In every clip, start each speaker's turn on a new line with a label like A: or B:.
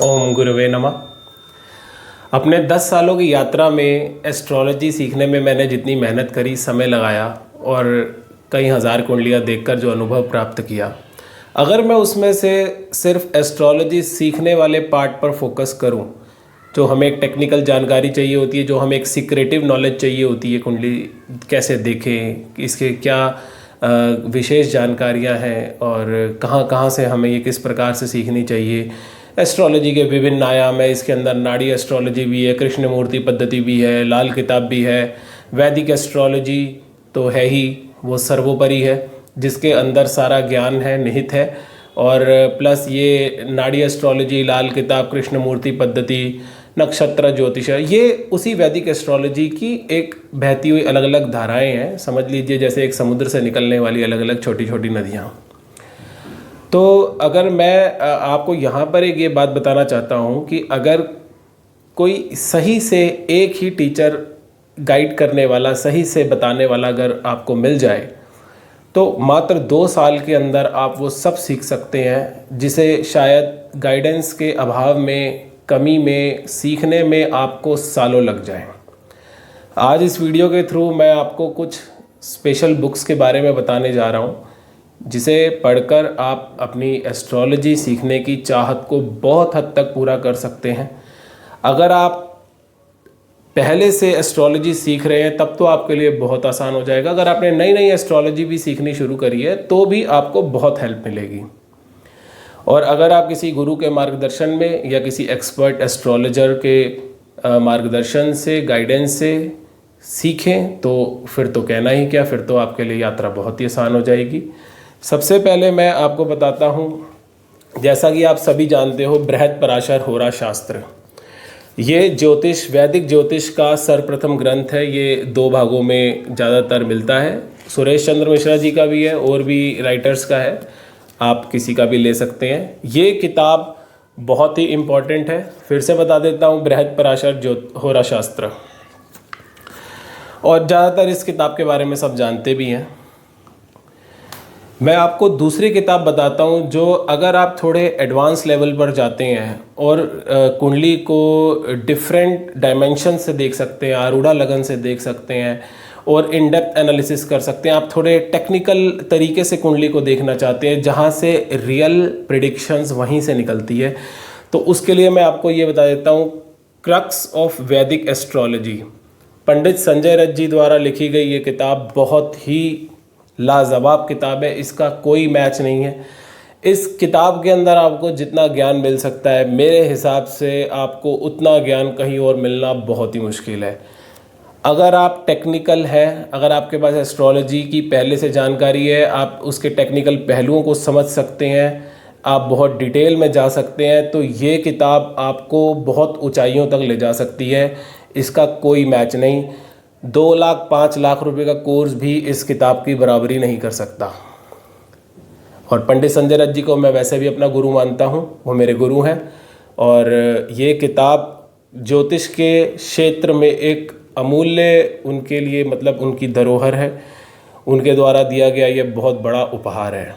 A: ओम गुरुवे नमः। अपने 10 सालों की यात्रा में एस्ट्रोलॉजी सीखने में मैंने जितनी मेहनत करी, समय लगाया और कई हज़ार कुंडलियाँ देखकर जो अनुभव प्राप्त किया, अगर मैं उसमें से सिर्फ एस्ट्रोलॉजी सीखने वाले पार्ट पर फोकस करूं, जो हमें एक टेक्निकल जानकारी चाहिए होती है, जो हमें एक सीक्रेटिव नॉलेज चाहिए होती है, कुंडली कैसे देखें, इसके क्या विशेष जानकारियां हैं और कहाँ कहाँ से हमें ये किस प्रकार से सीखनी चाहिए। एस्ट्रोलॉजी के विभिन्न आयाम है, इसके अंदर नाड़ी एस्ट्रोलॉजी भी है, कृष्णमूर्ति पद्धति भी है, लाल किताब भी है, वैदिक एस्ट्रोलॉजी तो है ही, वो सर्वोपरि है जिसके अंदर सारा ज्ञान है, निहित है। और प्लस ये नाड़ी एस्ट्रोलॉजी, लाल किताब, कृष्णमूर्ति पद्धति, नक्षत्र ज्योतिष, ये उसी वैदिक एस्ट्रोलॉजी की एक बहती हुई अलग अलग धाराएं हैं। समझ लीजिए जैसे एक समुद्र से निकलने वाली अलग अलग छोटी छोटी नदियाँ। तो अगर मैं आपको यहाँ पर एक ये बात बताना चाहता हूँ कि अगर कोई सही से एक ही टीचर गाइड करने वाला, सही से बताने वाला अगर आपको मिल जाए तो मात्र 2 साल के अंदर आप वो सब सीख सकते हैं जिसे शायद गाइडेंस के अभाव में, कमी में, सीखने में आपको सालों लग जाए। आज इस वीडियो के थ्रू मैं आपको कुछ स्पेशल बुक्स के बारे में बताने जा रहा हूँ जिसे पढ़कर आप अपनी एस्ट्रोलॉजी सीखने की चाहत को बहुत हद तक पूरा कर सकते हैं। अगर आप पहले से एस्ट्रोलॉजी सीख रहे हैं तब तो आपके लिए बहुत आसान हो जाएगा। अगर आपने नई नई एस्ट्रोलॉजी भी सीखनी शुरू करी है तो भी आपको बहुत हेल्प मिलेगी। और अगर आप किसी गुरु के मार्गदर्शन में या किसी एक्सपर्ट एस्ट्रोलॉजर के मार्गदर्शन से, गाइडेंस से सीखें तो फिर तो कहना ही क्या, फिर तो आपके लिए यात्रा बहुत ही आसान हो जाएगी। सबसे पहले मैं आपको बताता हूँ, जैसा कि आप सभी जानते हो, बृहत्पराशर होरा शास्त्र, ये ज्योतिष, वैदिक ज्योतिष का सर्वप्रथम ग्रंथ है। ये 2 भागों में ज़्यादातर मिलता है। सुरेश चंद्र मिश्रा जी का भी है और भी राइटर्स का है, आप किसी का भी ले सकते हैं। ये किताब बहुत ही इम्पॉर्टेंट है। फिर से बता देता हूँ, बृहत्पराशर होरा शास्त्र। और ज़्यादातर इस किताब के बारे में सब जानते भी हैं। मैं आपको दूसरी किताब बताता हूँ जो अगर आप थोड़े एडवांस लेवल पर जाते हैं और कुंडली को डिफरेंट डायमेंशन से देख सकते हैं, आरूढ़ा लगन से देख सकते हैं और इन डेप्थ एनालिसिस कर सकते हैं। आप थोड़े टेक्निकल तरीके से कुंडली को देखना चाहते हैं जहाँ से रियल प्रिडिक्शंस वहीं से निकलती है, तो उसके लिए मैं आपको ये बता देता हूँ, क्रक्स ऑफ वैदिक एस्ट्रोलॉजी, पंडित संजय रथ जी द्वारा लिखी गई ये किताब बहुत ही लाजवाब किताब है। इसका कोई मैच नहीं है। इस किताब के अंदर आपको जितना ज्ञान मिल सकता है, मेरे हिसाब से आपको उतना ज्ञान कहीं और मिलना बहुत ही मुश्किल है। अगर आप टेक्निकल हैं, अगर आपके पास एस्ट्रोलॉजी की पहले से जानकारी है, आप उसके टेक्निकल पहलुओं को समझ सकते हैं, आप बहुत डिटेल में जा सकते हैं, तो ये किताब आपको बहुत ऊंचाइयों तक ले जा सकती है। इसका कोई मैच नहीं। 2 लाख 5 लाख रुपए का कोर्स भी इस किताब की बराबरी नहीं कर सकता। और पंडित संजय रथ जी को मैं वैसे भी अपना गुरु मानता हूँ, वो मेरे गुरु हैं। और ये किताब ज्योतिष के क्षेत्र में एक अमूल्य, उनके लिए मतलब उनकी धरोहर है, उनके द्वारा दिया गया ये बहुत बड़ा उपहार है।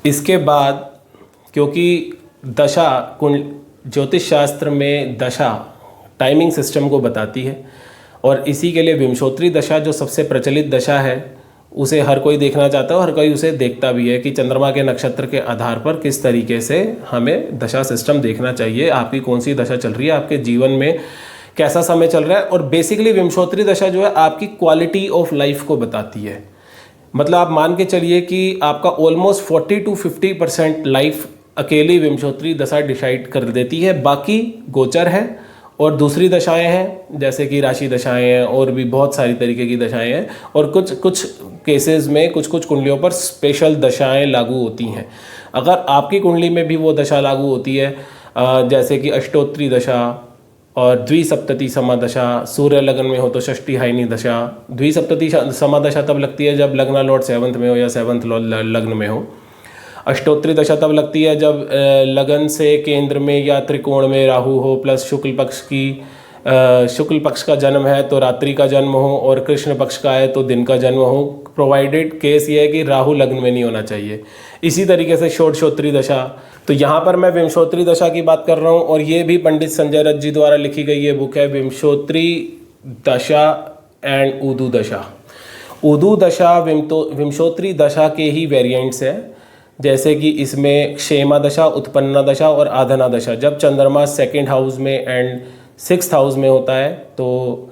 A: इसके बाद, क्योंकि दशा, ज्योतिष शास्त्र में दशा टाइमिंग सिस्टम को बताती है और इसी के लिए विंशोत्तरी दशा जो सबसे प्रचलित दशा है उसे हर कोई देखना चाहता है और हर कोई उसे देखता भी है कि चंद्रमा के नक्षत्र के आधार पर किस तरीके से हमें दशा सिस्टम देखना चाहिए, आपकी कौन सी दशा चल रही है, आपके जीवन में कैसा समय चल रहा है। और बेसिकली विंशोत्तरी दशा जो है आपकी क्वालिटी ऑफ लाइफ को बताती है। मतलब आप मान के चलिए कि आपका ऑलमोस्ट 40 to 50% लाइफ अकेली विंशोत्तरी दशा डिसाइड कर देती है। बाकी गोचर है और दूसरी दशाएं हैं, जैसे कि राशि दशाएं हैं और भी बहुत सारी तरीके की दशाएं हैं। और कुछ केसेस में कुछ कुंडलियों पर स्पेशल दशाएं लागू होती हैं। अगर आपकी कुंडली में भी वो दशा लागू होती है, जैसे कि अष्टोत्तरी दशा और द्विसप्तति समादशा, सूर्य लगन में हो तो षष्ठी हाइनी दशा। द्विसप्तति समादशा तब लगती है जब लग्न लॉर्ड 7th में हो या 7th लॉर्ड लग्न में हो। अष्टोत्तरी दशा तब लगती है जब लगन से केंद्र में या त्रिकोण में राहु हो, प्लस शुक्ल पक्ष का जन्म है तो रात्रि का जन्म हो और कृष्ण पक्ष का है तो दिन का जन्म हो। प्रोवाइडेड केस ये है कि राहु लग्न में नहीं होना चाहिए। इसी तरीके से षोडशोत्री दशा, तो यहाँ पर मैं विंशोत्री दशा की बात कर रहा हूँ और ये भी पंडित संजय रथ जी द्वारा लिखी गई ये बुक है, विंशोत्री दशा एंड उदू दशा। उदू दशा विंशोत्री दशा के ही वेरिएंट्स हैं, जैसे कि इसमें क्षेमा दशा, उत्पन्ना दशा और आधना दशा। जब चंद्रमा सेकंड हाउस में एंड सिक्स्थ हाउस में होता है तो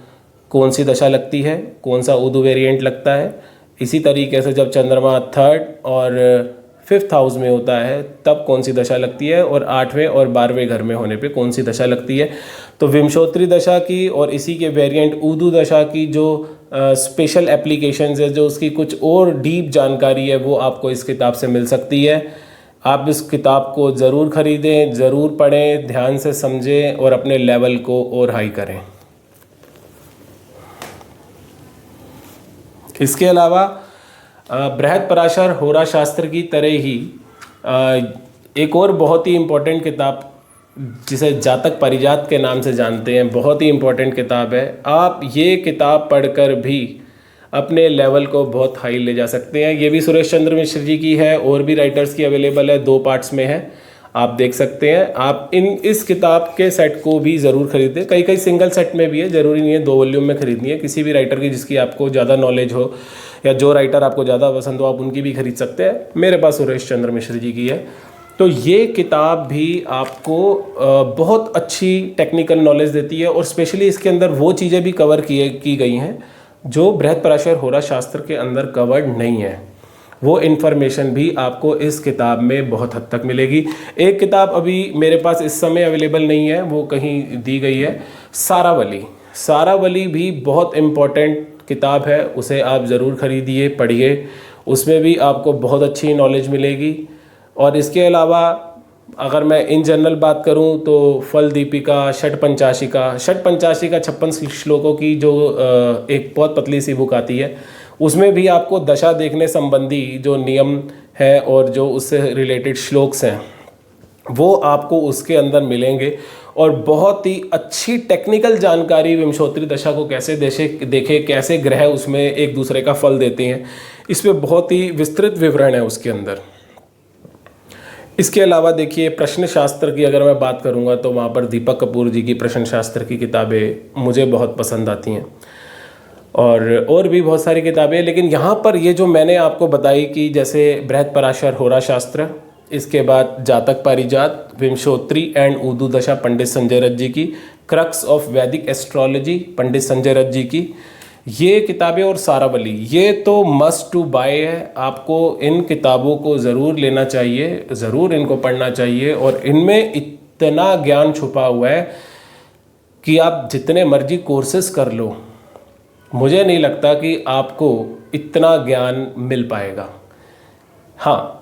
A: कौन सी दशा लगती है, कौन सा उदू वेरिएंट लगता है। इसी तरीके से जब चंद्रमा थर्ड और फिफ्थ हाउस में होता है तब कौन सी दशा लगती है, और 8वें और 12वें घर में होने पे कौन सी दशा लगती है। तो विंशोत्री दशा की और इसी के वेरिएंट उदू दशा की जो स्पेशल एप्लीकेशंस है, जो उसकी कुछ और डीप जानकारी है, वो आपको इस किताब से मिल सकती है। आप इस किताब को ज़रूर ख़रीदें, ज़रूर पढ़ें, ध्यान से समझें और अपने लेवल को और हाई करें। इसके अलावा बृहद पराशर होरा शास्त्र की तरह ही एक और बहुत ही इम्पोर्टेंट किताब जिसे जातक पारिजात के नाम से जानते हैं, बहुत ही इम्पोर्टेंट किताब है। आप ये किताब पढ़कर भी अपने लेवल को बहुत हाई ले जा सकते हैं। ये भी सुरेश चंद्र मिश्र जी की है और भी राइटर्स की अवेलेबल है, 2 पार्ट्स में है, आप देख सकते हैं। आप इस किताब के सेट को भी ज़रूर खरीदें। कई सिंगल सेट में भी है, ज़रूरी नहीं है 2 वॉल्यूम में खरीदनी है। किसी भी राइटर की जिसकी आपको ज़्यादा नॉलेज हो या जो राइटर आपको ज़्यादा पसंद हो, आप उनकी भी खरीद सकते हैं। मेरे पास सुरेश चंद्र मिश्र जी की है। तो ये किताब भी आपको बहुत अच्छी टेक्निकल नॉलेज देती है और स्पेशली इसके अंदर वो चीज़ें भी कवर की गई हैं जो बृहद पराशर होरा शास्त्र के अंदर कवर्ड नहीं है। वो इन्फॉर्मेशन भी आपको इस किताब में बहुत हद तक मिलेगी। एक किताब अभी मेरे पास इस समय अवेलेबल नहीं है, वो कहीं दी गई है, सारावली। सारावली भी बहुत इम्पॉर्टेंट किताब है, उसे आप ज़रूर खरीदिए, पढ़िए, उसमें भी आपको बहुत अच्छी नॉलेज मिलेगी। और इसके अलावा अगर मैं इन जनरल बात करूं तो फल दीपिका, षटपंचाशिका 56 श्लोकों की जो एक बहुत पतली सी बुक आती है, उसमें भी आपको दशा देखने संबंधी जो नियम है और जो उससे रिलेटेड श्लोक्स हैं वो आपको उसके अंदर मिलेंगे। और बहुत ही अच्छी टेक्निकल जानकारी विंशोत्री दशा को कैसे देखे, कैसे ग्रह उसमें एक दूसरे का फल देते हैं, इस पर बहुत ही विस्तृत विवरण है उसके अंदर। इसके अलावा देखिए प्रश्न शास्त्र की अगर मैं बात करूंगा तो वहाँ पर दीपक कपूर जी की प्रश्न शास्त्र की किताबें मुझे बहुत पसंद आती हैं और भी बहुत सारी किताबें। लेकिन यहाँ पर ये जो मैंने आपको बताई कि जैसे बृहद पराशर होरा शास्त्र, इसके बाद जातक पारिजात, विंशोत्री एंड उदू दशा पंडित संजय रथ जी की, क्रक्स ऑफ वैदिक एस्ट्रोलॉजी पंडित संजय रथ जी की, ये किताबें और सारावली, ये तो मस्ट टू बाय है। आपको इन किताबों को ज़रूर लेना चाहिए, ज़रूर इनको पढ़ना चाहिए। और इनमें इतना ज्ञान छुपा हुआ है कि आप जितने मर्जी कोर्सेस कर लो, मुझे नहीं लगता कि आपको इतना ज्ञान मिल पाएगा। हाँ,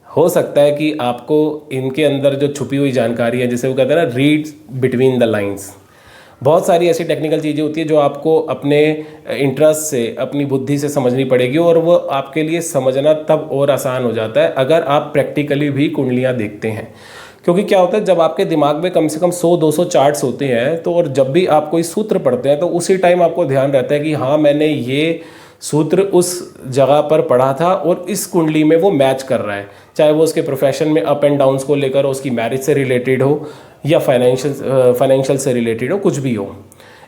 A: हो सकता है कि आपको इनके अंदर जो छुपी हुई जानकारी है, जिसे वो कहते हैं ना, रीड बिटवीन द लाइंस, बहुत सारी ऐसी टेक्निकल चीज़ें होती है जो आपको अपने इंटरेस्ट से, अपनी बुद्धि से समझनी पड़ेगी, और वो आपके लिए समझना तब और आसान हो जाता है अगर आप प्रैक्टिकली भी कुंडलियाँ देखते हैं। क्योंकि क्या होता है, जब आपके दिमाग में कम से कम 100-200 चार्ट्स होते हैं तो, और जब भी आप कोई सूत्र पढ़ते हैं तो उसी टाइम आपको ध्यान रहता है कि हाँ, मैंने ये सूत्र उस जगह पर पढ़ा था और इस कुंडली में वो मैच कर रहा है, चाहे वो उसके प्रोफेशन में अप एंड डाउन्स को लेकर हो, उसकी मैरिज से रिलेटेड हो या फाइनेंशियल से रिलेटेड हो, कुछ भी हो।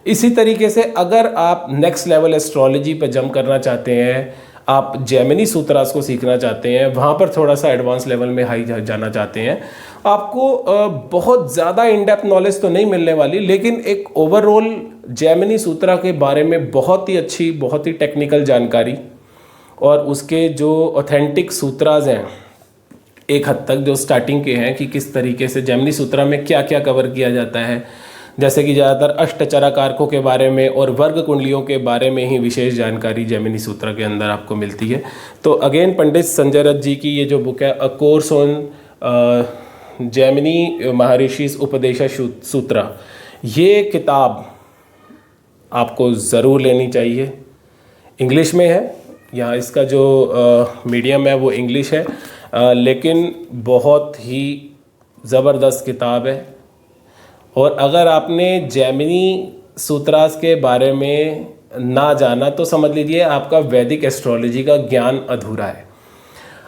A: इसी तरीके से अगर आप नेक्स्ट लेवल एस्ट्रोलॉजी पे जंप करना चाहते हैं, आप जेमिनी सूत्रास को सीखना चाहते हैं, वहाँ पर थोड़ा सा एडवांस लेवल में हाई जाना चाहते हैं, आपको बहुत ज़्यादा इन डेप्थ नॉलेज तो नहीं मिलने वाली, लेकिन एक ओवरऑल जेमिनी सूत्रा के बारे में बहुत ही अच्छी, बहुत ही टेक्निकल जानकारी, और उसके जो ऑथेंटिक सूत्राज हैं एक हद तक, जो स्टार्टिंग के हैं कि किस तरीके से जेमिनी सूत्रा में क्या क्या कवर किया जाता है, जैसे कि ज़्यादातर अष्टचरा कारकों के बारे में और वर्ग कुंडलियों के बारे में ही विशेष जानकारी जेमिनी सूत्रा के अंदर आपको मिलती है। तो अगेन पंडित संजय रथ जी की ये जो बुक है, अ कोर्स ऑन जेमिनी महर्षिस उपदेश सूत्रा, ये किताब आपको ज़रूर लेनी चाहिए। इंग्लिश में है, यहाँ इसका जो मीडियम है वो इंग्लिश है, लेकिन बहुत ही ज़बरदस्त किताब है। और अगर आपने जेमिनी सूत्रास के बारे में ना जाना तो समझ लीजिए आपका वैदिक एस्ट्रोलॉजी का ज्ञान अधूरा है।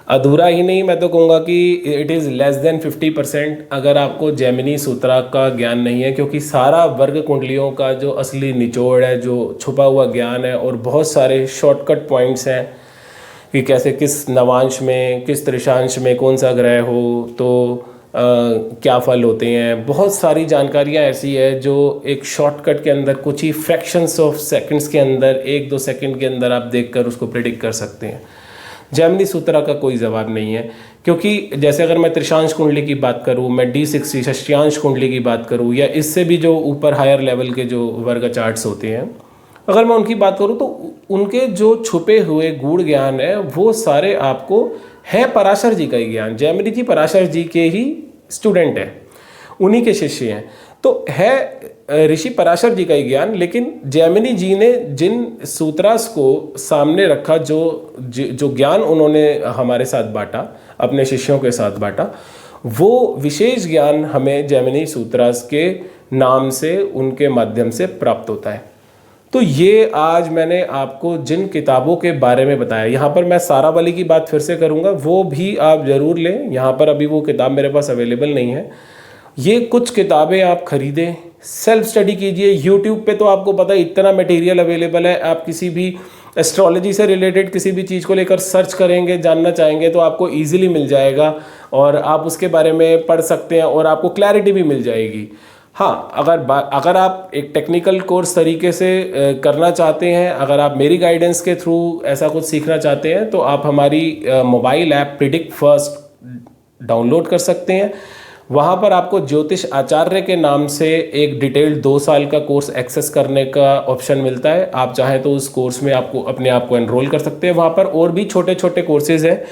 A: अधूरा ही नहीं, मैं तो कहूँगा कि इट इज़ लेस देन 50% अगर आपको जैमिनी सूत्रा का ज्ञान नहीं है, क्योंकि सारा वर्ग कुंडलियों का जो असली निचोड़ है, जो छुपा हुआ ज्ञान है, और बहुत सारे शॉर्टकट पॉइंट्स हैं कि कैसे किस नवांश में, किस त्रिशांश में कौन सा ग्रह हो तो क्या फल होते हैं। बहुत सारी जानकारियाँ ऐसी है जो एक शॉर्टकट के अंदर कुछ ही फ्रैक्शंस ऑफ सेकंड्स के अंदर, 1-2 सेकंड के अंदर आप देखकर उसको प्रेडिक्ट कर सकते हैं। जैमिनी सूत्रा का कोई जवाब नहीं है, क्योंकि जैसे अगर मैं त्रिशांश कुंडली की बात करूँ, मैं D60 षष्ठ्यांश कुंडली की बात करूँ, या इससे भी जो ऊपर हायर लेवल के जो वर्ग चार्ट्स होते हैं, अगर मैं उनकी बात करूँ तो उनके जो छुपे हुए गूढ़ ज्ञान है वो सारे आपको है पराशर जी का ही ज्ञान। जैमिनी जी पराशर जी के ही स्टूडेंट हैं, उन्हीं के शिष्य हैं, तो है ऋषि पराशर जी का ही ज्ञान। लेकिन जैमिनी जी ने जिन सूत्रास को सामने रखा, जो ज्ञान उन्होंने हमारे साथ बांटा, अपने शिष्यों के साथ बांटा, वो विशेष ज्ञान हमें जैमिनी सूत्रास के नाम से, उनके माध्यम से प्राप्त होता है। तो ये आज मैंने आपको जिन किताबों के बारे में बताया, यहाँ पर मैं सारावली की बात फिर से करूँगा, वो भी आप ज़रूर लें। यहाँ पर अभी वो किताब मेरे पास अवेलेबल नहीं है। ये कुछ किताबें आप खरीदें, सेल्फ स्टडी कीजिए। यूट्यूब पे तो आपको पता है इतना मटेरियल अवेलेबल है। आप किसी भी एस्ट्रोलॉजी से रिलेटेड किसी भी चीज़ को लेकर सर्च करेंगे, जानना चाहेंगे, तो आपको ईजिली मिल जाएगा और आप उसके बारे में पढ़ सकते हैं और आपको क्लैरिटी भी मिल जाएगी। हाँ, अगर आप एक टेक्निकल कोर्स तरीके से करना चाहते हैं, अगर आप मेरी गाइडेंस के थ्रू ऐसा कुछ सीखना चाहते हैं, तो आप हमारी mobile app predict first download कर सकते हैं। वहाँ पर आपको ज्योतिष आचार्य के नाम से एक डिटेल्ड 2 साल का कोर्स एक्सेस करने का ऑप्शन मिलता है। आप चाहें तो उस कोर्स में आपको अपने आप को एनरोल कर सकते हैं। वहाँ पर और भी छोटे छोटे कोर्सेज़ हैं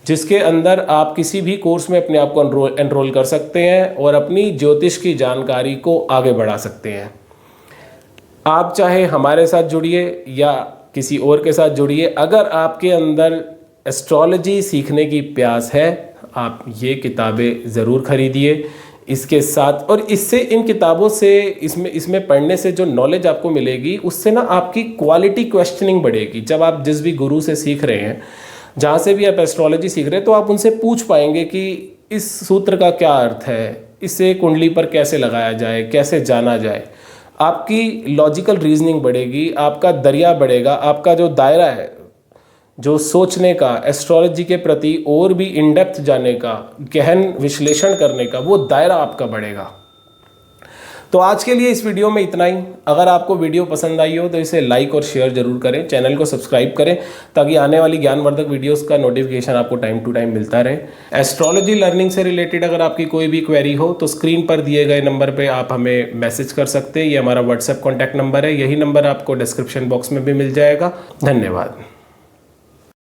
A: जिसके अंदर आप किसी भी कोर्स में अपने आप को एनरोल कर सकते हैं और अपनी ज्योतिष की जानकारी को आगे बढ़ा सकते हैं। आप चाहे हमारे साथ जुड़िए या किसी और के साथ जुड़िए, अगर आपके अंदर एस्ट्रोलॉजी सीखने की प्यास है, आप ये किताबें ज़रूर खरीदिए। इसके साथ, और इससे, इन किताबों से, इसमें पढ़ने से जो नॉलेज आपको मिलेगी, उससे ना आपकी क्वालिटी क्वेश्चनिंग बढ़ेगी। जब आप जिस भी गुरु से सीख रहे हैं, जहाँ से भी आप एस्ट्रोलॉजी सीख रहे हैं, तो आप उनसे पूछ पाएंगे कि इस सूत्र का क्या अर्थ है, इसे कुंडली पर कैसे लगाया जाए, कैसे जाना जाए। आपकी लॉजिकल रीजनिंग बढ़ेगी, आपका दरिया बढ़ेगा, आपका जो दायरा है, जो सोचने का, एस्ट्रोलॉजी के प्रति और भी इन डेप्थ जाने का, गहन विश्लेषण करने का, वो दायरा आपका बढ़ेगा। तो आज के लिए इस वीडियो में इतना ही। अगर आपको वीडियो पसंद आई हो तो इसे लाइक और शेयर जरूर करें, चैनल को सब्सक्राइब करें ताकि आने वाली ज्ञानवर्धक वीडियोस का नोटिफिकेशन आपको टाइम टू टाइम मिलता रहे। एस्ट्रोलॉजी लर्निंग से रिलेटेड अगर आपकी कोई भी क्वेरी हो तो स्क्रीन पर दिए गए नंबर पर आप हमें मैसेज कर सकते हैं। ये हमारा व्हाट्सएप कॉन्टैक्ट नंबर है, यही नंबर आपको डिस्क्रिप्शन बॉक्स में भी मिल जाएगा। धन्यवाद।